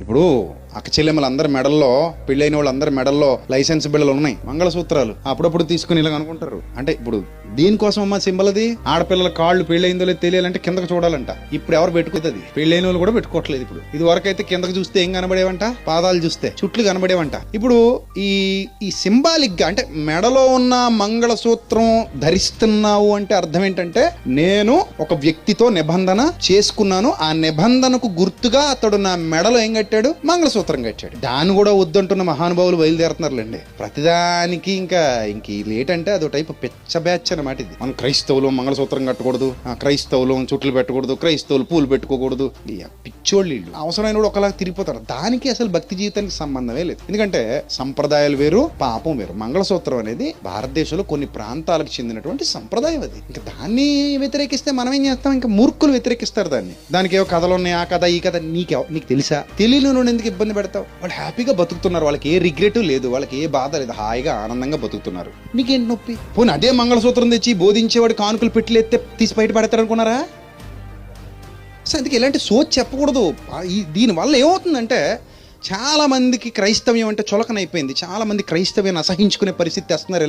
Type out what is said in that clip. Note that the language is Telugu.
ఇప్పుడు అక్క చెల్లెమ్మలందరి మెడల్లో, పెళ్ళైన వాళ్ళందరి మెడల్లో లైసెన్స్ బిళ్ళలు ఉన్నాయి, మంగళసూత్రాలు అప్పుడప్పుడు తీసుకుని ఇలా అనుకుంటారు. అంటే ఇప్పుడు దీనికోసం అమ్మ సింబల్ అది. ఆడపిల్లల కాళ్ళు పెళ్ళైందో లేదు తెలియాలంటే కిందకు చూడాలంట. ఇప్పుడు ఎవరు పెట్టుకుంటుంది? పెళ్ళైన వాళ్ళు కూడా పెట్టుకోవట్లేదు. ఇప్పుడు ఇది వరకైతే కిందకు చూస్తే ఏం కనబడేవంట? పాదాలు చూస్తే చుట్లు కనబడేవంట. ఇప్పుడు ఈ సింబాలిక్ గా అంటే మెడలో ఉన్న మంగళసూత్రం ధరిస్తున్నావు అంటే అర్థం ఏంటంటే నేను ఒక వ్యక్తితో నిబంధన చేసుకున్నాను, ఆ నిబంధనకు గుర్తుగా అతడు నా మెడలో ఏం కట్టాడు? మంగళసూత్రం కట్టాడు. దాన్ని కూడా వద్దంటున్న మహానుభావులు బయలుదేరుతున్నారులేండి. ప్రతిదానికి ఇంకా లేట్ అంటే అదో టైపు పిచ్చ బ్యాచ్ అన్నమాట ఇది. మనం క్రైస్తవులు మంగళసూత్రం కట్టకూడదు, క్రైస్తవులు చుట్లు పెట్టకూడదు, క్రైస్తవులు పూలు పెట్టుకోకూడదు. పిచ్చోళ్ళు వీళ్ళు. అవసరమైన కూడా ఒకలా తిరిగిపోతారు. దానికి అసలు భక్తి జీవితానికి సంబంధమే లేదు. ఎందుకంటే సంప్రదాయాలు వేరు, పాపం వేరు. మంగళసూత్రం అనేది భారతదేశంలో కొన్ని ప్రాంతాలకు చెందినటువంటి సంప్రదాయం. అది ఇంకా దాన్ని వ్యతిరేకిస్తే మనం ఏం చేస్తాం? ఇంకా మూర్ఖులు వ్యతిరేకిస్తారు దాన్ని. దానికి ఏవో కథలు ఉన్నాయి, ఆ కథ ఈ కథ. నీకు తెలుసా? తెలియని నుండి ఎందుకు ఇబ్బంది పెడతావు? వాళ్ళు హ్యాపీగా బతుకుతున్నారు, వాళ్ళకి ఏ రిగ్రెట్ లేదు, వాళ్ళకి ఏ బాధ లేదు, హాయిగా ఆనందంగా బతుకుతున్నారు. నీకేంటి నొప్పి? పోనీ అదే మంగళసూత్రం తెచ్చి బోధించేవాడు కానుకలు పెట్టిలేస్తే తీసి బయట పడతారు అనుకున్నారా? సో అందుకే ఇలాంటి సోచ్ చెప్పకూడదు. దీనివల్ల ఏమవుతుందంటే చాలా మందికి క్రైస్తవ్యం అంటే చులకనైపోయింది. చాలా మంది క్రైస్తవ్యాన్ని అసహించుకునే పరిస్థితి తెస్తున్నారు.